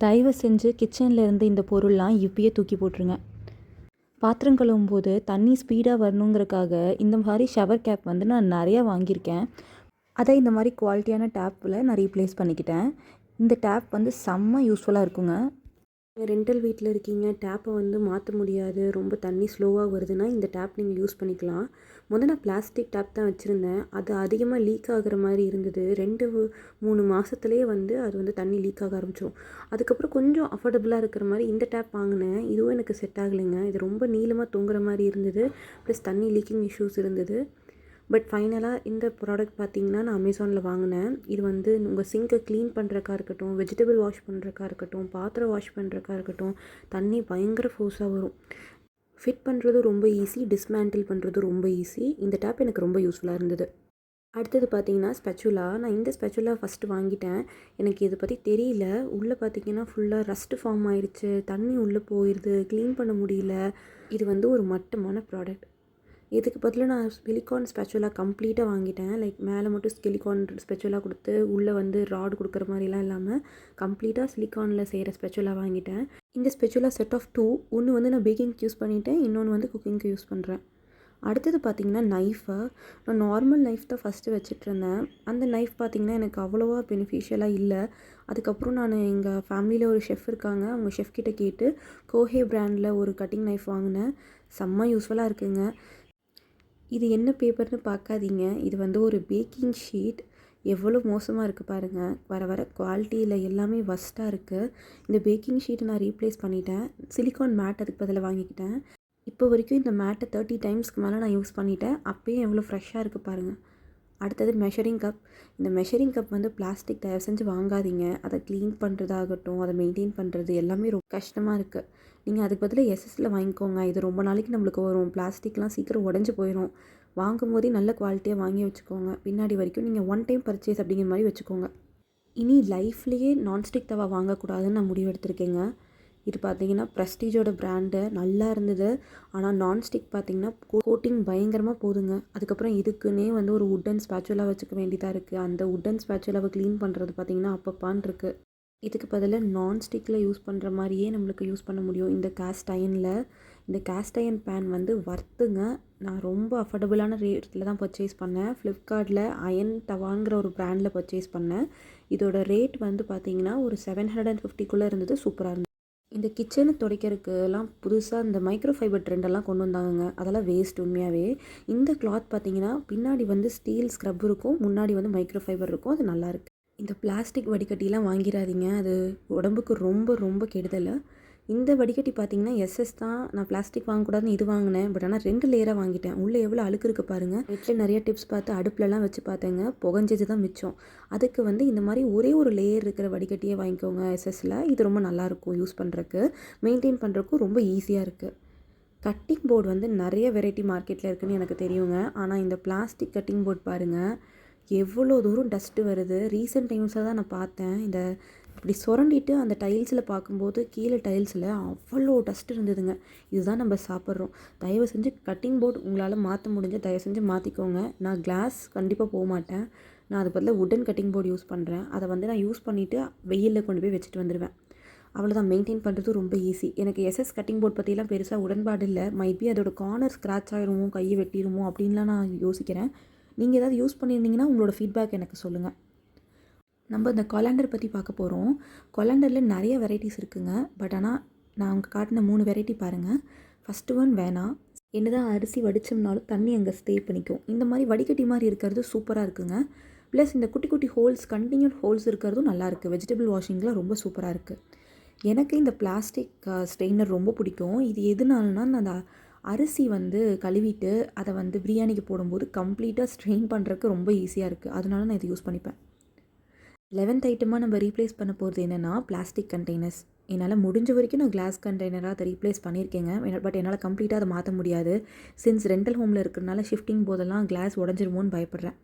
தயவு செஞ்சு கிச்சனில் இருந்து இந்த பொருள்லாம் இப்பயே தூக்கி போட்டுருங்க. பாத்திரம் கழுவும் போது தண்ணி ஸ்பீடாக வரணுங்கிறக்காக இந்த மாதிரி ஷவர் கேப் வந்து நான் நிறையா வாங்கியிருக்கேன். அதை இந்த மாதிரி குவாலிட்டியான டேப்பில் நான் ரீப்ளேஸ் பண்ணிக்கிட்டேன். இந்த டேப் வந்து செம்ம யூஸ்ஃபுல்லாக இருக்குங்க. ரெண்டல் வீட்டில் இருக்கீங்க, டேப்பை வந்து மாற்ற முடியாது, ரொம்ப தண்ணி ஸ்லோவாக வருதுன்னா இந்த டேப் நீங்கள் யூஸ் பண்ணிக்கலாம். நான் பிளாஸ்டிக் டேப் தான் வச்சுருந்தேன். அது அதிகமாக லீக் ஆகிற மாதிரி இருந்தது. 2-3 மாதத்துலேயே வந்து அது வந்து தண்ணி லீக் ஆக ஆரம்பிச்சிடும். அதுக்கப்புறம் கொஞ்சம் அஃபோர்டபுளாக இருக்கிற மாதிரி இந்த டேப் வாங்கினேன். இதுவும் எனக்கு செட் ஆகலைங்க. இது ரொம்ப நீளமாக தொங்குற மாதிரி இருந்தது, ப்ளஸ் தண்ணி லீக்கிங் இஷ்யூஸ் இருந்தது. பட் ஃபைனலாக இந்த ப்ராடக்ட் பார்த்திங்கன்னா நான் அமேசானில் வாங்கினேன். இது வந்து உங்கள் சிங்கை க்ளீன் பண்ணுறக்கா இருக்கட்டும், வெஜிடபிள் வாஷ் பண்ணுறக்கா இருக்கட்டும், பாத்திரம் வாஷ் பண்ணுறக்கா இருக்கட்டும், தண்ணி பயங்கர ஃபோர்ஸாக வரும். ஃபிட் பண்ணுறது ரொம்ப ஈஸி, டிஸ்மேண்டில் பண்ணுறது ரொம்ப ஈஸி. இந்த டேப் எனக்கு ரொம்ப யூஸ்ஃபுல்லாக இருந்தது. அடுத்தது பார்த்திங்கன்னா ஸ்பெச்சுலா. நான் இந்த ஸ்பெச்சுலா ஃபஸ்ட்டு வாங்கிட்டேன். எனக்கு இதை பற்றி தெரியல. உள்ளே பார்த்திங்கன்னா ஃபுல்லாக ரஸ்ட்டு ஃபார்ம் ஆயிடுச்சு, தண்ணி உள்ளே போயிடுது, க்ளீன் பண்ண முடியல. இது வந்து ஒரு மட்டமான ப்ராடக்ட். இதுக்கு பதிலாக நான் சிலிக்கான் ஸ்பெச்சுலா கம்ப்ளீட்டாக வாங்கிட்டேன். லைக் மேலே மட்டும் சிலிக்கான் ஸ்பெச்சுலா கொடுத்து உள்ளே வந்து ராட் கொடுக்குற மாதிரிலாம் இல்லாமல் கம்ப்ளீட்டாக சிலிக்கானில் செய்கிற ஸ்பெச்சுலா வாங்கிட்டேன். இந்த ஸ்பெச்சுலா செட் ஆஃப் 2. ஒன்று வந்து நான் பேக்கிங்க்கு யூஸ் பண்ணிவிட்டேன், இன்னொன்று வந்து குக்கிங்க்கு யூஸ் பண்ணுறேன். அடுத்தது பார்த்திங்கன்னா நைஃபு. நான் நார்மல் நைஃப் தான் ஃபஸ்ட்டு வச்சிட்ருந்தேன். அந்த நைஃப் பார்த்திங்கன்னா எனக்கு அவ்வளோவா பெனிஃபிஷியலாக இல்லை. அதுக்கப்புறம் நான் எங்கள் ஃபேமிலியில் ஒரு ஷெஃப் இருக்காங்க, அவங்க ஷெஃப் கிட்ட கேட்டு கோஹே பிராண்டில் ஒரு கட்டிங் நைஃப் வாங்கினேன். செம்ம யூஸ்ஃபுல்லாக இருக்குங்க. இது என்ன பேப்பர்னு பார்க்காதீங்க, இது வந்து ஒரு பேக்கிங் ஷீட். எவ்வளோ மோசமாக இருக்குது பாருங்கள். வர வர குவாலிட்டியில் எல்லாமே வஸ்ட்டாக இருக்குது. இந்த பேக்கிங் ஷீட்டை நான் ரீப்ளேஸ் பண்ணிட்டேன். சிலிக்கான் மேட் அதுக்கு பதிலாக வாங்கிக்கிட்டேன். இப்போ வரைக்கும் இந்த மேட்டை 30 டைம்ஸ்க்கு மேலே நான் யூஸ் பண்ணிட்டேன். அப்போயும் எவ்வளோ ஃப்ரெஷ்ஷாக இருக்குது பாருங்கள். அடுத்தது மெஷரிங் கப். இந்த மெஷரிங் கப் வந்து பிளாஸ்டிக் தயவு செஞ்சு வாங்காதீங்க. அதை க்ளீன் பண்ணுறதாகட்டும், அதை மெயின்டைன் பண்ணுறது எல்லாமே ரொம்ப கஷ்டமாக இருக்குது. நீங்கள் அதுக்கு பதிலாக எஸ்எஸ்சில் வாங்கிக்கோங்க. இது ரொம்ப நாளைக்கு நம்மளுக்கு வரும். பிளாஸ்டிக்லாம் சீக்கிரம் உடஞ்சி போயிடும். வாங்கும் போதே நல்ல குவாலிட்டியாக வாங்கி வச்சுக்கோங்க. பின்னாடி வரைக்கும் நீங்கள் ஒன் டைம் பர்ச்சேஸ் அப்படிங்கிற மாதிரி வச்சுக்கோங்க. இனி லைஃப்லேயே நான்ஸ்டிக் தவா வாங்கக்கூடாதுன்னு நான் முடிவெடுத்திருக்கேங்க. இது பார்த்திங்கன்னா ப்ரெஸ்டீஜோட பிராண்டு, நல்லா இருந்தது. ஆனால் நான்ஸ்டிக் பார்த்திங்கன்னா கோட்டிங் பயங்கரமாக போதுங்க. அதுக்கப்புறம் இதுக்குன்னே வந்து ஒரு வுட்டன் ஸ்பேச்சுலா வச்சுக்க வேண்டியதாக இருக்குது. அந்த வுட்டன் ஸ்பேச்சுலாவை க்ளீன் பண்ணுறது பார்த்திங்கன்னா அப்பப்பான் இருக்குது. இதுக்கு பதிலாக நான்ஸ்டிக்கில் யூஸ் பண்ணுற மாதிரியே நம்மளுக்கு யூஸ் பண்ண முடியும் இந்த கேஸ்ட் அயனில். இந்த கேஸ்ட் அயன் பேன் வந்து வர்த்துங்க. நான் ரொம்ப அஃபோர்டபுளான ரேட்டில் தான் பர்ச்சேஸ் பண்ணேன். ஃப்ளிப்கார்ட்டில் அயன் தவாங்கிற ஒரு பிராண்டில் பர்ச்சேஸ் பண்ணேன். இதோட ரேட் வந்து பார்த்திங்கன்னா ஒரு 750 இருந்தது. சூப்பராக இருந்தது. இந்த கிச்சனை துடைக்கிறதுக்கெல்லாம் புதுசாக இந்த மைக்ரோ ஃபைபர் ட்ரெண்டெல்லாம் கொண்டு வந்தாங்க. அதெல்லாம் வேஸ்ட் உண்மையாகவே. இந்த கிளாத் பார்த்திங்கன்னா பின்னாடி வந்து ஸ்டீல் ஸ்க்ரப் இருக்கும், முன்னாடி வந்து மைக்ரோ ஃபைபர் இருக்கும். அது நல்லாயிருக்கு. இந்த பிளாஸ்டிக் வடிகட்டிலாம் வாங்கிடாதீங்க, அது உடம்புக்கு ரொம்ப ரொம்ப கெடுதல். இந்த வடிகட்டி பார்த்திங்கன்னா எஸ்எஸ் தான். நான் பிளாஸ்டிக் வாங்கக்கூடாதுன்னு இது வாங்கினேன். பட் ஆனால் 2 லேயராக வாங்கிட்டேன். உள்ளே எவ்வளோ அழுக்கு இருக்குது பாருங்கள். நெட்டில் நிறைய டிப்ஸ் பார்த்து அடுப்புலலாம் வச்சு பார்த்தேங்க, புகஞ்சது தான் மிச்சம். அதுக்கு வந்து இந்த மாதிரி ஒரே ஒரு லேயர் இருக்கிற வடிகட்டியே வாங்கிக்கோங்க எஸ்எஸ்சில். இது ரொம்ப நல்லாயிருக்கும் யூஸ் பண்ணுறக்கு, மெயின்டைன் பண்ணுறக்கும் ரொம்ப ஈஸியாக இருக்குது. கட்டிங் போர்டு வந்து நிறைய வெரைட்டி மார்க்கெட்டில் இருக்குதுன்னு எனக்கு தெரியுங்க. ஆனால் இந்த பிளாஸ்டிக் கட்டிங் போர்டு பாருங்கள், எவ்வளோ தூரம் டஸ்ட்டு வருது. ரீசெண்ட் டைம்ஸில் தான் நான் பார்த்தேன். இந்த இப்படி சுரண்டிட்டு அந்த டைல்ஸில் பார்க்கும்போது கீழே டைல்ஸில் அவ்வளோ டஸ்ட் இருந்ததுங்க. இதுதான் நம்ம சாப்பிட்றோம். தயவு செஞ்சு கட்டிங் போர்டு உங்களால் மாற்ற முடிஞ்ச தயவு செஞ்சு மாற்றிக்கோங்க. நான் கிளாஸ் கண்டிப்பாக போக மாட்டேன். நான் அது பதிலாக வுட்டன் கட்டிங் போர்டு யூஸ் பண்ணுறேன். அதை வந்து நான் யூஸ் பண்ணிவிட்டு வெயிலில் கொண்டு போய் வச்சுட்டு வந்துடுவேன். அவ்வளோதான். மெயின்டைன் பண்ணுறது ரொம்ப ஈஸி. எனக்கு எஸ்எஸ் கட்டிங் போர்ட் பற்றிலாம் பெருசாக உடன்பாடு இல்லை. மைபி அதோட கார்னர் ஸ்க்ராட்ச் ஆகிருமோ, கையை வெட்டிடுமோ அப்படின்லாம் நான் யோசிக்கிறேன். நீங்கள் ஏதாவது யூஸ் பண்ணியிருந்தீங்கன்னா உங்களோட ஃபீட்பேக் எனக்கு சொல்லுங்கள். நம்ம இந்த கொலாண்டர் பற்றி பார்க்க போகிறோம். கொலாண்டரில் நிறைய வெரைட்டிஸ் இருக்குதுங்க. பட் ஆனால் நான் அவங்க காட்டின 3 வெரைட்டி பாருங்கள். ஃபஸ்ட்டு ஒன் வேணாம். என்னதான் அரிசி வடித்தோம்னாலும் தண்ணி அங்கே ஸ்டே பண்ணிக்கும். இந்த மாதிரி வடிகட்டி மாதிரி இருக்கிறது சூப்பராக இருக்குங்க. ப்ளஸ் இந்த குட்டி குட்டி ஹோல்ஸ், கண்டினியூட் ஹோல்ஸ் இருக்கிறதும் நல்லாயிருக்கு. வெஜிடபிள் வாஷிங்கில் ரொம்ப சூப்பராக இருக்குது. எனக்கு இந்த பிளாஸ்டிக் ஸ்ட்ரெயினர் ரொம்ப பிடிக்கும். இது எதுனாலனா அந்த அரிசி வந்து கழுவிட்டு அதை வந்து பிரியாணிக்கு போடும்போது கம்ப்ளீட்டாக ஸ்ட்ரெயின் பண்ணுறதுக்கு ரொம்ப ஈஸியாக இருக்குது. அதனால நான் இதை யூஸ் பண்ணிப்பேன். 11th ஐட்டமாக நம்ம ரீப்ளேஸ் பண்ண போகிறது என்னென்னா பிளாஸ்டிக் கண்டெய்னர்ஸ். என்னால் முடிஞ்ச வரைக்கும் நான் கிளாஸ் கண்டெய்னராக அதை ரீப்ளேஸ் பண்ணியிருக்கேங்க. பட் என்னால் கம்ப்ளீட்டாக அதை மாற்ற முடியாது. சின்ஸ் ரெண்டல் ஹோமில் இருக்கிறனால ஷிஃப்டிங் போதெல்லாம் கிளாஸ் உடஞ்சிருமோன்னு பயப்படுறேன்.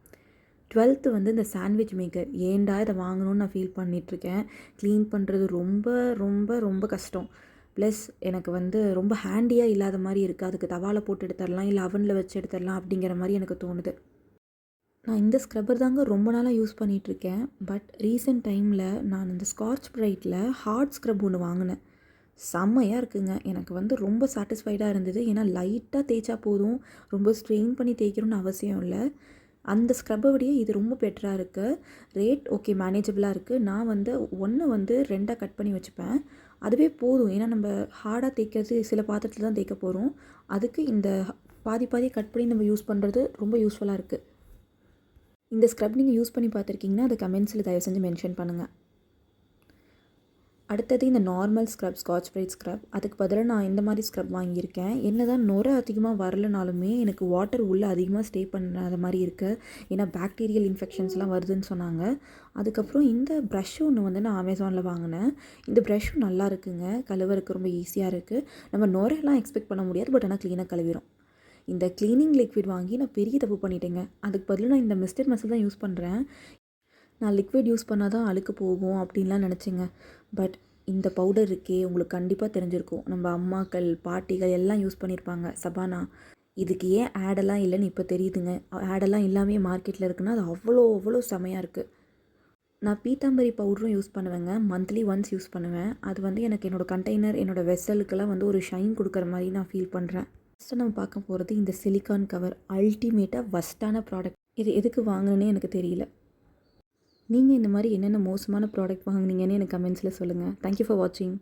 12th வந்து இந்த சாண்ட்விச் மேக்கர். ஏன்டா இதை வாங்கணும்னு நான் ஃபீல் பண்ணிகிட்ருக்கேன். க்ளீன் பண்ணுறது ரொம்ப ரொம்ப ரொம்ப கஷ்டம். ப்ளஸ் எனக்கு வந்து ரொம்ப ஹேண்டியாக இல்லாத மாதிரி இருக்குது. அதுக்கு தவாவில் போட்டு எடுத்துடலாம், இல்லை அவனில் வச்சு எடுத்துடலாம் அப்படிங்கிற மாதிரி எனக்கு தோணுது. நான் இந்த ஸ்க்ரப்பர் தாங்க ரொம்ப நாளாக யூஸ் பண்ணிகிட்ருக்கேன். பட் ரீசெண்ட் டைமில் நான் இந்த ஸ்காட்ச் ப்ரைட்டில் ஹார்ட் ஸ்க்ரப் ஒன்று வாங்கினேன். செம்மையாக இருக்குங்க. எனக்கு வந்து ரொம்ப சாட்டிஸ்ஃபைடாக இருந்தது. ஏன்னா லைட்டாக தேய்ச்சா போதும், ரொம்ப ஸ்ட்ரெயின் பண்ணி தேய்க்கணும்னு அவசியம் இல்லை. அந்த ஸ்க்ரப்பை விடையே இது ரொம்ப பெட்டராக இருக்குது. ரேட் ஓகே மேனேஜபிளாக இருக்குது. நான் வந்து ஒன்று வந்து 2ஆக கட் பண்ணி வச்சுப்பேன். அதுவே போதும். ஏன்னா நம்ம ஹார்டாக தேய்க்கிறது சில பாத்திரத்தில் தான் தேய்க்க போகிறோம். அதுக்கு இந்த பாதி பாதி கட் பண்ணி நம்ம யூஸ் பண்ணுறது ரொம்ப யூஸ்ஃபுல்லாக இருக்குது. இந்த ஸ்க்ரப் நீங்கள் யூஸ் பண்ணி பார்த்துருக்கீங்கன்னா அதை கமெண்ட்ஸில் தயவு செஞ்சு மென்ஷன் பண்ணுங்கள். அடுத்தது இந்த normal scrub, Scotch Brite scrub. அதுக்கு பதிலாக நான் இந்த மாதிரி ஸ்க்ரப் வாங்கியிருக்கேன். என்ன தான் நுரை அதிகமாக வரலனாலுமே எனக்கு வாட்டர் உள்ளே அதிகமாக ஸ்டே பண்ணாத மாதிரி இருக்குது. ஏன்னா பாக்டீரியல் இன்ஃபெக்ஷன்ஸ்லாம் வருதுன்னு சொன்னாங்க. அதுக்கப்புறம் இந்த ப்ரஷ் ஒன்று வந்து நான் அமேசானில் வாங்கினேன். இந்த ப்ரஷ்ஷும் நல்லா இருக்குங்க. கழுவறதுக்கு ரொம்ப ஈஸியாக இருக்குது. நம்ம நுரையெல்லாம் எக்ஸ்பெக்ட் பண்ண முடியாது, பட் ஆனால் க்ளீனாக கழுவிடும். இந்த க்ளீனிங் லிக்விட் வாங்கி நான் பெரிய தப்பு பண்ணிட்டேங்க. அதுக்கு பதிலாக நான் இந்த மிஸ்டர் மசில் தான் யூஸ் பண்ணுறேன். நான் லிக்விட் யூஸ் பண்ணால் தான் அழுக்கு போகும் அப்படின்லாம் நினச்சேங்க. பட் இந்த பவுடர் இருக்கே, உங்களுக்கு கண்டிப்பாக தெரிஞ்சிருக்கும். நம்ம அம்மாக்கள், பாட்டிகள் எல்லாம் யூஸ் பண்ணியிருப்பாங்க. சபானா. இதுக்கு ஏன் ஆடெல்லாம் இல்லைன்னு இப்போ தெரியுதுங்க. ஆடெல்லாம் இல்லாமே மார்க்கெட்டில் இருக்குன்னா அது அவ்வளோ செமையாக இருக்குது. நான் பீத்தாம்பரி பவுடரும் யூஸ் பண்ணுவேங்க. மந்த்லி ஒன்ஸ் யூஸ் பண்ணுவேன். அது வந்து எனக்கு என்னோடய கண்டெய்னர், என்னோடய வெசலுக்கெல்லாம் வந்து ஒரு ஷைன் கொடுக்குற மாதிரி நான் ஃபீல் பண்ணுறேன். ஃபஸ்ட்டு நம்ம பார்க்க போகிறது இந்த சிலிக்கான் கவர். அல்டிமேட்டாக வஸ்ட்டான ப்ராடக்ட். இது எதுக்கு வாங்கினேன்னே எனக்கு தெரியல. நீங்கள் இந்த மாதிரி என்னென்ன மோசமான ப்ராடக்ட் வாங்குனீங்கன்னு எனக்கு கமெண்ட்ஸில் சொல்லுங்கள். தேங்க்யூ ஃபார் வாட்சிங்.